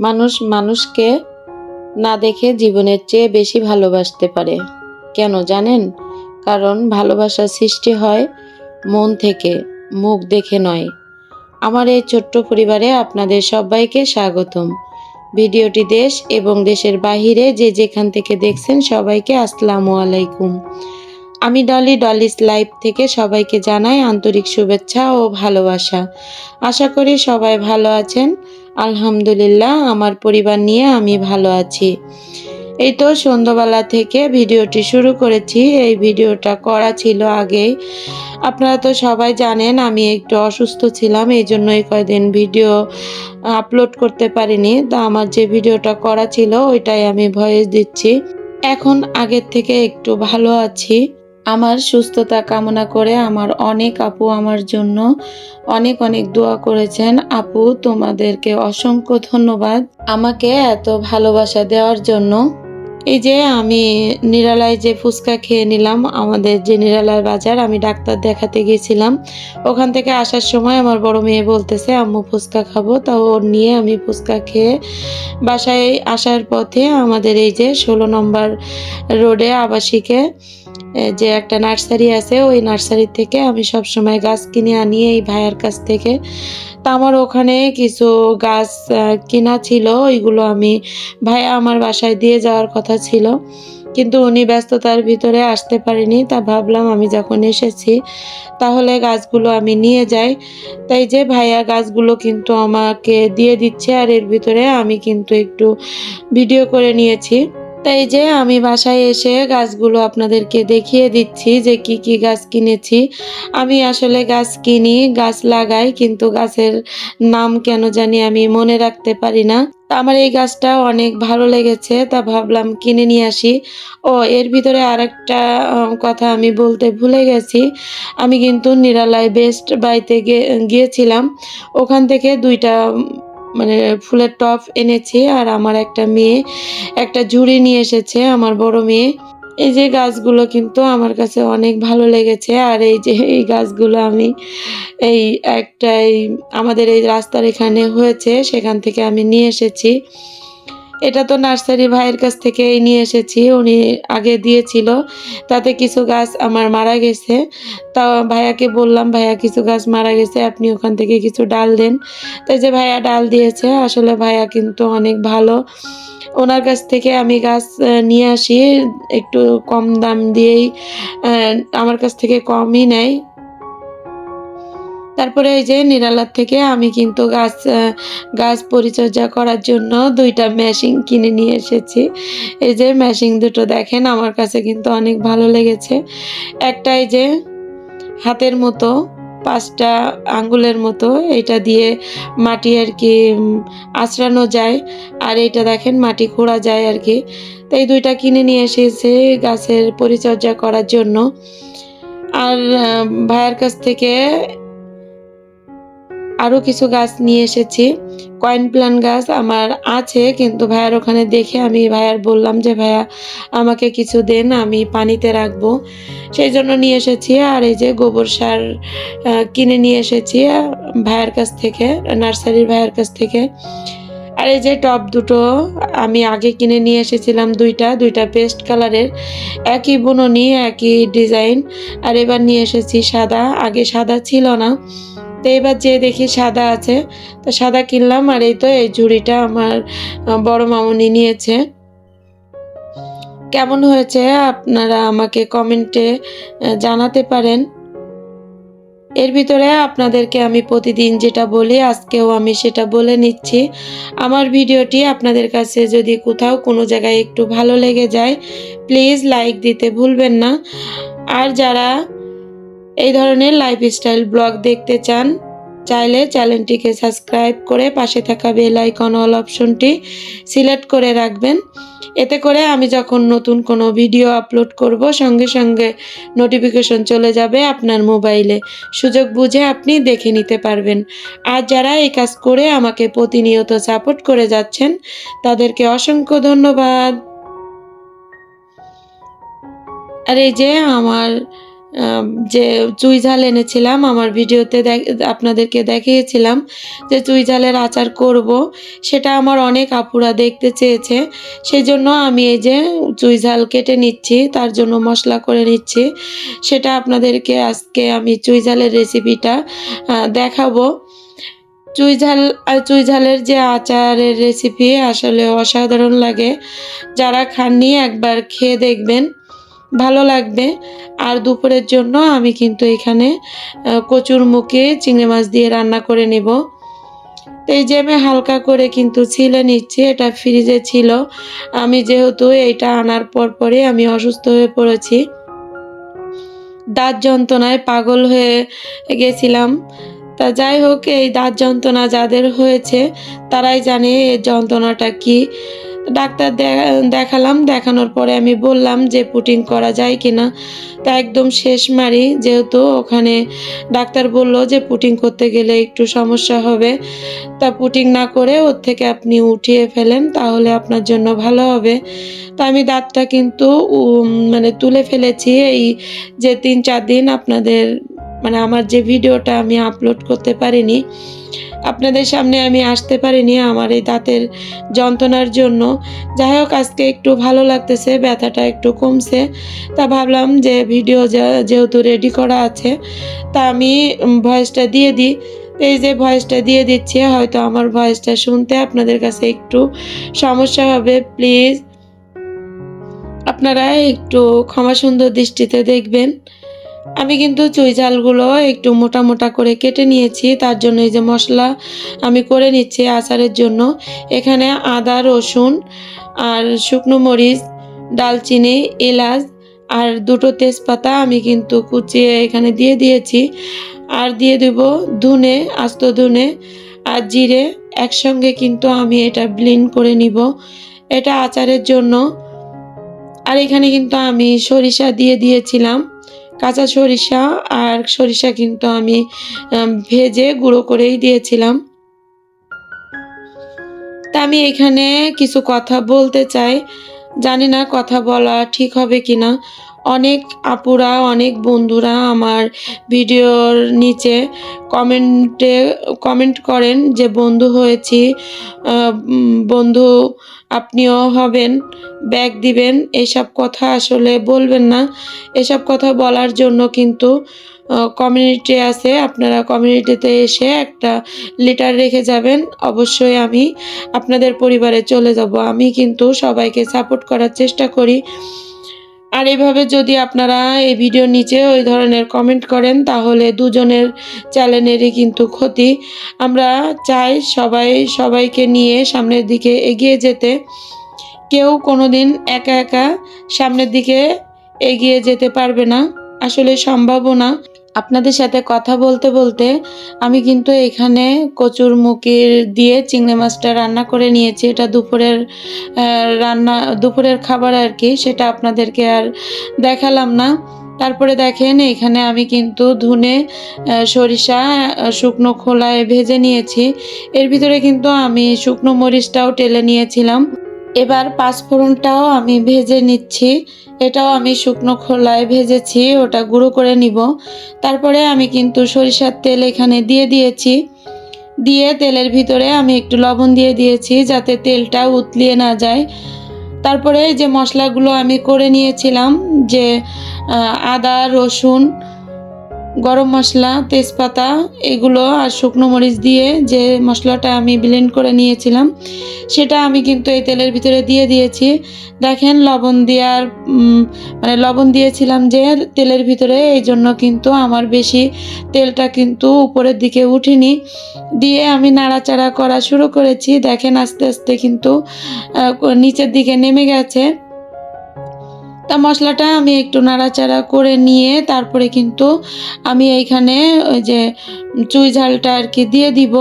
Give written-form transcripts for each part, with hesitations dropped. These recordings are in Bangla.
মানুষ মানুষকে না দেখে জীবনের চেয়ে বেশি ভালোবাসতে পারে। কেন জানেন? কারণ ভালোবাসার সৃষ্টি হয় মন থেকে, মুখ দেখে নয়। আমার এই ছোট্ট পরিবারে আপনাদের সবাইকে স্বাগতম। ভিডিওটি দেশ এবং দেশের বাহিরে যে যেখান থেকে দেখছেন সবাইকে আসসালামু আলাইকুম। আমি ডলিস লাইফ থেকে সবাইকে জানাই আন্তরিক শুভেচ্ছা ও ভালোবাসা। আশা করি সবাই ভালো আছেন। আলহামদুলিল্লাহ, আমার পরিবার নিয়ে আমি ভালো আছি। এই তো সন্ধ্যাবেলা থেকে ভিডিওটি শুরু করেছি। এই ভিডিওটা করা ছিল আগেই। আপনারা তো সবাই জানেন আমি একটু অসুস্থ ছিলাম, এই জন্য এই কয়দিন ভিডিও আপলোড করতে পারিনি। তা আমার যে ভিডিওটা করা ছিল ওইটাই আমি ভয়েস দিচ্ছি। এখন আগের থেকে একটু ভালো আছি। আমার সুস্থতা কামনা করে আমার অনেক আপু আমার জন্য অনেক অনেক দোয়া করেছেন। আপু, তোমাদেরকে অসংখ্য ধন্যবাদ আমাকে এত ভালোবাসা দেওয়ার জন্য। এই যে আমি নিরালায় যে ফুচকা খেয়ে নিলাম, আমাদের যে নিরালার বাজার, আমি ডাক্তার দেখাতে গিয়েছিলাম। ওখান থেকে আসার সময় আমার বড় মেয়ে বলতেছে আম্মু ফুচকা খাবো, তাও ওর নিয়ে আমি ফুচকা খেয়ে বাসায় আসার পথে আমাদের এই যে 16 নম্বর রোডে আবাসিকে যে একটা নার্সারি আছে, ওই নার্সারি থেকে আমি সবসময় গাছ কিনে আনি এই ভাইয়ার কাছ থেকে। তা আমার ওখানে কিছু গাছ কিনা ছিল, ওইগুলো আমি ভাইয়া আমার বাসায় দিয়ে যাওয়ার কথা ছিল, কিন্তু উনি ব্যস্ততার ভিতরে আসতে পারেনি। তা ভাবলাম আমি যখন এসেছি তাহলে গাছগুলো আমি নিয়ে যাই। তাই যে ভাইয়া গাছগুলো কিন্তু আমাকে দিয়ে দিচ্ছে, আর এর ভিতরে আমি কিন্তু একটু ভিডিও করে নিয়েছি। তাই যে আমি বাসায় এসে গাছগুলো আপনাদেরকে দেখিয়ে দিচ্ছি যে কি কি গাছ কিনেছি। আমি আসলে গাছ কিনি, গাছ লাগাই, কিন্তু গাছের নাম কেন জানি আমি মনে রাখতে পারি না। আমার এই গাছটা অনেক ভালো লেগেছে, তা ভাবলাম কিনে নিয়ে আসি। ও এর ভিতরে আরেকটা কথা আমি বলতে ভুলে গেছি। আমি কিন্তু নিরালায় বেস্ট বাইতে গিয়েছিলাম, ওখান থেকে 2টা মানে ফুলের টব এনেছি, আর আমার একটা মেয়ে একটা ঝুড়ি নিয়ে এসেছে, আমার বড় মেয়ে। এই যে গাছগুলো কিন্তু আমার কাছে অনেক ভালো লেগেছে। আর এই যে এই গাছগুলো আমি এই একটাই আমাদের এই রাস্তার এখানে হয়েছে, সেখান থেকে আমি নিয়ে এসেছি। এটা তো নার্সারি ভাইয়ের কাছ থেকেই নিয়ে এসেছি, উনি আগে দিয়েছিল। তাতে কিছু গাছ আমার মারা গেছে। তা ভাইয়াকে বললাম ভাইয়া কিছু গাছ মারা গেছে, আপনি ওখান থেকে কিছু ডাল দেন। তাই যে ভাইয়া ডাল দিয়েছে। আসলে ভাইয়া কিন্তু অনেক ভালো। ওনার কাছ থেকে আমি গাছ নিয়ে আসি একটু কম দাম দিয়েই, আমার কাছ থেকে কমই নেয়। তারপরে এই যে নিরালার থেকে আমি কিন্তু গাছ পরিচর্যা করার জন্য 2টা মেশিন কিনে নিয়ে এসেছি। এই যে মেশিন দুটো দেখেন, আমার কাছে কিন্তু অনেক ভালো লেগেছে। একটা এই যে হাতের মতো 5টা আঙ্গুলের মতো, এটা দিয়ে মাটি আর কি আঁচড়ানো যায়, আর এইটা দেখেন মাটি খোঁড়া যায় আর কি। তো এই 2টা কিনে নিয়ে এসেছে গাছের পরিচর্যা করার জন্য। আর ভাইয়ের কাছ থেকে আরও কিছু গাছ নিয়ে এসেছি। কয়েন প্ল্যান্ট গাছ আমার আছে, কিন্তু ভাইয়ার ওখানে দেখে আমি ভাইয়ার বললাম যে ভাইয়া আমাকে কিছু দেন, আমি পানিতে রাখবো, সেই জন্য নিয়ে এসেছি। আর এই যে গোবর সার কিনে নিয়ে এসেছি ভাইয়ার কাছ থেকে, নার্সারির ভাইয়ার কাছ থেকে। আর এই যে টব দুটো আমি আগে কিনে নিয়ে এসেছিলাম, 2টা পেস্ট কালারের, একই বুননি একই ডিজাইন। আর এবার নিয়ে এসেছি সাদা, আগে সাদা ছিল না, তো এবার যে দেখি সাদা আছে, তো সাদা কিনলাম। আর এই তো এই ঝুড়িটা আমার বড় মামুনি নিয়েছে। কেমন হয়েছে আপনারা আমাকে কমেন্টে জানাতে পারেন। এর ভিতরে আপনাদেরকে আমি প্রতিদিন যেটা বলি আজকেও আমি সেটা বলে নিচ্ছি। আমার ভিডিওটি আপনাদের কাছে যদি কোথাও কোনো জায়গায় একটু ভালো লেগে যায়, প্লিজ লাইক দিতে ভুলবেন না। আর যারা এই ধরনের লাইফস্টাইল ব্লগ দেখতে চান, চাইলে চ্যানেলটিকে সাবস্ক্রাইব করে পাশে থাকা বেল আইকন অল অপশনটি সিলেক্ট করে রাখবেন। এতে করে আমি যখন নতুন কোনো ভিডিও আপলোড করব সঙ্গে সঙ্গে নোটিফিকেশন চলে যাবে আপনার মোবাইলে, সুযোগ বুঝে আপনি দেখে নিতে পারবেন। আর যারা এই কাজ করে আমাকে প্রতিনিয়ত সাপোর্ট করে যাচ্ছেন তাদেরকে অসংখ্য ধন্যবাদ। আর এই যে আমার যে চুই ঝাল এনেছিলাম, আমার ভিডিওতে আপনাদেরকে দেখিয়েছিলাম যে চুই ঝালের আচার করব, সেটা আমার অনেক আপুরা দেখতে চেয়েছে। সেই জন্য আমি এই যে চুই ঝাল কেটে নিচ্ছি, তার জন্য মশলা করে নিচ্ছি। সেটা আপনাদেরকে আজকে আমি চুই ঝালের রেসিপিটা দেখাবো। চুই ঝালের যে আচারের রেসিপি আসলে অসাধারণ লাগে। যারা খাননি একবার খেয়ে দেখবেন, ভালো লাগবে। আর দুপুরের জন্য আমি কিন্তু এখানে কচুরমুখী চিংড়ি মাছ দিয়ে রান্না করে নেব। তো এই যে আমি হালকা করে কিন্তু ছিলে নিচ্ছি, এটা ফ্রিজে ছিল। আমি যেহেতু এইটা আনার পরে আমি অসুস্থ হয়ে পড়েছি, দাঁত যন্ত্রণায় পাগল হয়ে গেছিলাম। তা যাই হোক, এই দাঁত যন্ত্রণা যাদের হয়েছে তারাই জানে এই যন্ত্রণাটা কি। ডাক্তার দেখালাম, দেখানোর পরে আমি বললাম যে পুটিং করা যায় কিনা। তা একদম শেষ মারি, যেহেতু ওখানে ডাক্তার বলল যে পুটিং করতে গেলে একটু সমস্যা হবে, তা পুটিং না করে ওর থেকে আপনি উঠিয়ে ফেলেন, তাহলে আপনার জন্য ভালো হবে। তা আমি দাঁতটা কিন্তু মানে তুলে ফেলেছি। এই যে 3-4 দিন আপনাদের মানে আমার যে ভিডিওটা আমি আপলোড করতে পারিনি, আপনাদের সামনে আমি আসতে পারিনি আমার এই দাঁতের যন্ত্রণার জন্য। যাই হোক, আজকে একটু ভালো লাগতেছে, ব্যথাটা একটু কমছে। তা ভাবলাম যে ভিডিও যেহেতু রেডি করা আছে, তা আমি ভয়েসটা দিয়ে দিই। এই যে ভয়েসটা দিয়ে দিচ্ছি, হয়তো আমার ভয়েসটা শুনতে আপনাদের কাছে একটু সমস্যা হবে, প্লিজ আপনারা একটু ক্ষমা সুন্দর দৃষ্টিতে দেখবেন। আমি কিন্তু চুই ঝালগুলো একটু মোটা মোটা করে কেটে নিয়েছি, তার জন্য এই যে মশলা আমি করে নিচ্ছি আচারের জন্য। এখানে আদা, রসুন আর শুকনো মরিচ, দালচিনি, এলাচ আর 2টো তেজপাতা আমি কিন্তু কুচিয়ে এখানে দিয়ে দিয়েছি। আর দিয়ে দেব ধনে, আস্ত ধনে আর জিরে, একসঙ্গে কিন্তু আমি এটা ব্লেন্ড করে নিব, এটা আচারের জন্য। আর এখানে কিন্তু আমি সরিষা দিয়ে দিয়েছিলাম, কাঁচা সরিষা। আর সরিষা কিন্তু আমি ভেজে গুঁড়ো করেই দিয়েছিলাম। তা আমি এখানে কিছু কথা বলতে চাই, জানি না কথা বলা ঠিক হবে কিনা। অনেক আপুরা, অনেক বন্ধুরা আমার ভিডিওর নিচে কমেন্ট করেন যে বন্ধু হয়েছি, বন্ধু আপনিও হবেন, ব্যাগ দিবেন। এসব কথা আসলে বলবেন না। এসব কথা বলার জন্য কিন্তু কমিউনিটি আছে, আপনারা কমিউনিটিতে এসে একটা লেটার রেখে যাবেন, অবশ্যই আমি আপনাদের পরিবারে চলে যাব। আমি কিন্তু সবাইকে সাপোর্ট করার চেষ্টা করি। আর এভাবে যদি আপনারা এই ভিডিওর নিচে ওই ধরনের কমেন্ট করেন, তাহলে দুজনের চ্যানেলেরই কিন্তু ক্ষতি। আমরা চাই সবাইকে নিয়ে সামনের দিকে এগিয়ে যেতে। কেউ কোনোদিন একা একা সামনের দিকে এগিয়ে যেতে পারবে না, আসলে সম্ভবও না। আপনাদের সাথে কথা বলতে বলতে আমি কিন্তু এখানে কচুরমুখির দিয়ে চিংড়ি মাছটা রান্না করে নিয়েছি। এটা দুপুরের খাবার আর কি, সেটা আপনাদেরকে আর দেখালাম না। তারপরে দেখেন এখানে আমি কিন্তু ধনে, সরিষা শুকনো খোলায় ভেজে নিয়েছি। এর ভিতরে কিন্তু আমি শুকনো মরিচটাও টেলে নিয়েছিলাম। এবার পাঁচফোড়নটাও আমি ভেজে নিচ্ছি, এটাও আমি শুকনো খোলায় ভেজেছি, ওটা গুঁড়ো করে নিব। তারপরে আমি কিন্তু সরিষার তেল এখানে দিয়ে দিয়েছি, দিয়ে তেলের ভিতরে আমি একটু লবণ দিয়ে দিয়েছি যাতে তেলটা উতলিয়ে না যায়। তারপরে যে মশলাগুলো আমি করে নিয়েছিলাম, যে আদা, রসুন, গরম মশলা, তেজপাতা এগুলো আর শুকনো মরিচ দিয়ে যে মশলাটা আমি ব্লেন্ড করে নিয়েছিলাম, সেটা আমি কিন্তু এই তেলের ভিতরে দিয়ে দিয়েছি। দেখেন লবণ দিয়েছিলাম যে তেলের ভিতরে, এই জন্য কিন্তু আমার বেশি তেলটা কিন্তু উপরের দিকে উঠেনি। দিয়ে আমি নাড়াচাড়া করা শুরু করেছি, দেখেন আস্তে আস্তে কিন্তু নিচের দিকে নেমে গেছে। তা মশলাটা আমি একটু নাড়াচাড়া করে নিয়ে তারপরে কিন্তু আমি এইখানে ওই যে চুই ঝালটা আর কি দিয়ে দিব।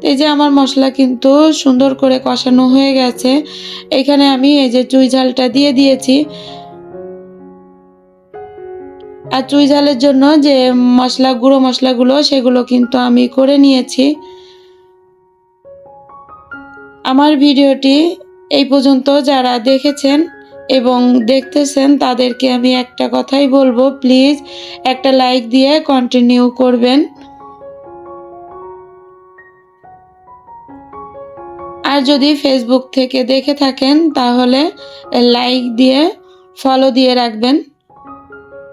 এই যে আমার মশলা কিন্তু সুন্দর করে কষানো হয়ে গেছে, এখানে আমি এই যে চুই ঝালটা দিয়ে দিয়েছি। আর চুই ঝালের জন্য যে গুঁড়ো মশলাগুলো সেগুলো কিন্তু আমি করে নিয়েছি। আমার ভিডিওটি এই পর্যন্ত যারা দেখেছেন এবং দেখতেছেন তাদেরকে আমি একটা কথাই বলবো, প্লিজ একটা লাইক দিয়ে কন্টিনিউ করবেন। আর যদি ফেসবুক থেকে দেখে থাকেন তাহলে লাইক দিয়ে ফলো দিয়ে রাখবেন।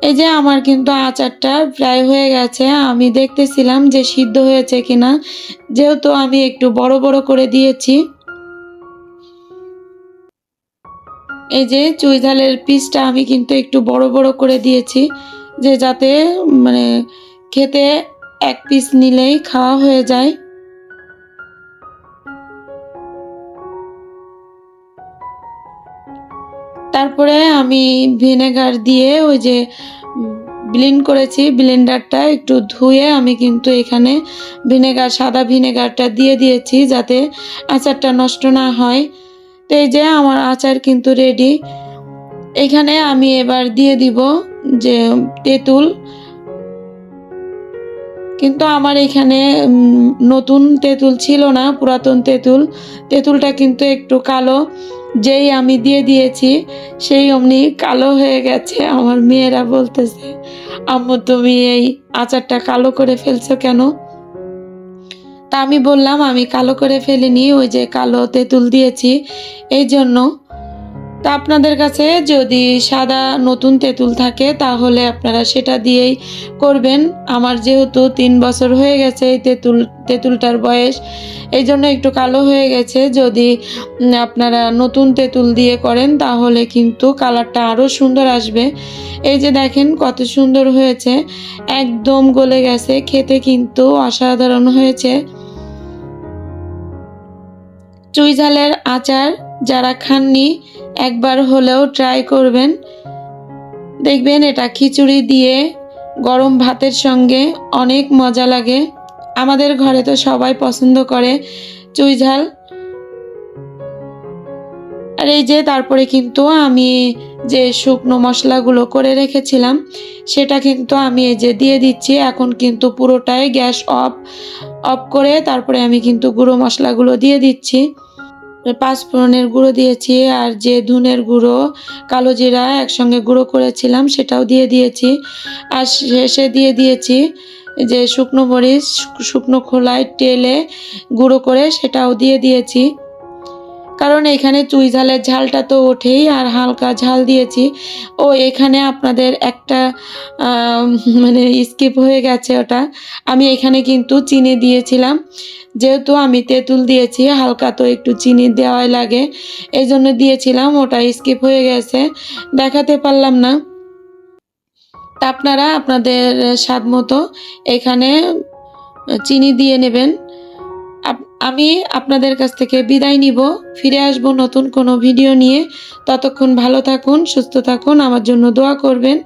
এই যে আমার কিন্তু আচারটা প্রায় হয়ে গেছে, আমি দেখতেছিলাম যে সিদ্ধ হয়েছে কিনা, যেহেতু আমি একটু বড় বড় করে দিয়েছি। এই যে চুই ঝালের পিসটা আমি কিন্তু একটু বড় বড় করে দিয়েছি, যে যাতে মানে খেতে এক পিস নিলেই খাওয়া হয়ে যায়। তারপরে আমি ভিনেগার দিয়ে ওই যে ব্লেন্ড করেছি, ব্লেন্ডারটা একটু ধুয়ে আমি কিন্তু এখানে ভিনেগার, সাদা ভিনেগারটা দিয়ে দিয়েছি যাতে আচারটা নষ্ট না হয়। তো এই যে আমার আচার কিন্তু রেডি। এখানে আমি এবার দিয়ে দিব যে তেঁতুল। কিন্তু আমার এখানে নতুন তেঁতুল ছিল না, পুরাতন তেঁতুল। তেঁতুলটা কিন্তু একটু কালো, যেই আমি দিয়ে দিয়েছি সেই অমনি কালো হয়ে গেছে। আমার মেয়েরা বলতেছে, আম্মু তুমি এই আচারটা কালো করে ফেলছো কেন? তা আমি বললাম আমি কালো করে ফেলিনি, ওই যে কালো তেঁতুল দিয়েছি এই জন্য। তা আপনাদের কাছে যদি সাদা নতুন তেঁতুল থাকে তাহলে আপনারা সেটা দিয়েই করবেন। আমার যেহেতু 3 বছর হয়ে গেছে এই তেঁতুলটার বয়স, এই জন্য একটু কালো হয়ে গেছে। যদি আপনারা নতুন তেঁতুল দিয়ে করেন তাহলে কিন্তু কালারটা আরও সুন্দর আসবে। এই যে দেখেন কত সুন্দর হয়েছে, একদম গলে গেছে, খেতে কিন্তু অসাধারণ হয়েছে। চুই ঝালের আচার যারা খাননি একবার হলেও ট্রাই করবেন, দেখবেন এটা খিচুড়ি দিয়ে গরম ভাতের সঙ্গে অনেক মজা লাগে। আমাদের ঘরে তো সবাই পছন্দ করে চুই ঝাল। আর এই যে তারপরে কিন্তু আমি যে শুকনো মশলাগুলো করে রেখেছিলাম সেটা কিন্তু আমি এই যে দিয়ে দিচ্ছি। এখন কিন্তু পুরোটাই গ্যাস অফ করে তারপরে আমি কিন্তু গুঁড়ো মশলাগুলো দিয়ে দিচ্ছি। পাঁচফোড়নের গুঁড়ো দিয়েছি, আর যে ধনের গুঁড়ো, কালো জিরা একসঙ্গে গুঁড়ো করেছিলাম সেটাও দিয়ে দিয়েছি। আর শেষে দিয়ে দিয়েছি যে শুকনো মরিচ, শুকনো খোলায় টেলে গুঁড়ো করে সেটাও দিয়ে দিয়েছি। কারণ এখানে চুই ঝালের ঝালটা তো ওঠেই, আর হালকা ঝাল দিয়েছি। ও এখানে আপনাদের একটা মানে স্কিপ হয়ে গেছে, ওটা আমি এখানে কিন্তু চিনি দিয়েছিলাম। যেহেতু আমি তেঁতুল দিয়েছি, হালকা তো একটু চিনি দেওয়াই লাগে, এই জন্য দিয়েছিলাম, ওটা স্কিপ হয়ে গেছে, দেখাতে পারলাম না। তা আপনারা আপনাদের স্বাদ মতো এখানে চিনি দিয়ে নেবেন। আমি আপনাদের কাছ থেকে বিদায় নিব, ফিরে আসব নতুন কোনো ভিডিও নিয়ে। ততক্ষণ ভালো থাকুন, সুস্থ থাকুন, আমার জন্য দোয়া করবেন।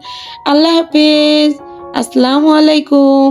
আল্লাহ হাফেজ, আসসালামু আলাইকুম।